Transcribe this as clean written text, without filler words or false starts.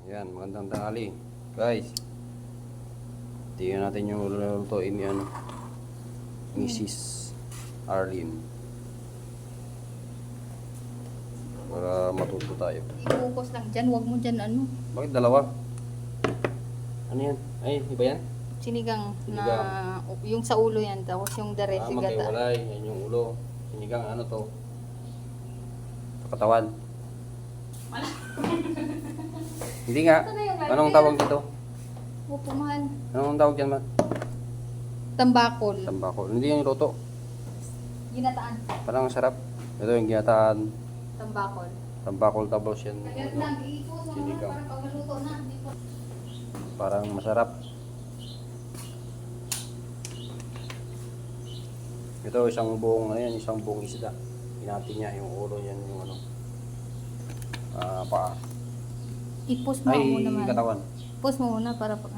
Yan, magandang tanghali. Guys, tingnan natin yung lulutuin ni ano, Mrs. Arlene. Para matuto tayo. I-focus lang dyan, huwag mo dyan ano. Bakit dalawa? Ano yan? Ay, iba yan? Sinigang na, Sinigang. yung sa ulo yan, tapos yung the rest, gata. Magkaiwalay. Yan yung ulo. Sinigang, ano to? Sa katawan. Hindi nga. Anong tawag dito? Opo, mahal. Anong tawag dyan, man? Tambakol. Tambakol. Hindi yung luto. Ginataan. Parang sarap. Ito yung ginataan. Tambakol. Tambakol tapos yan. Kagad lang, iikos mo naman Sinigang. para pag maluto na. Parang masarap. Ito isang buong ayan, isang buong isda. Hinati niya yung ulo yan, yung ano. Paa. I-post mo Ay, muna man. katawan. Post mo muna para pag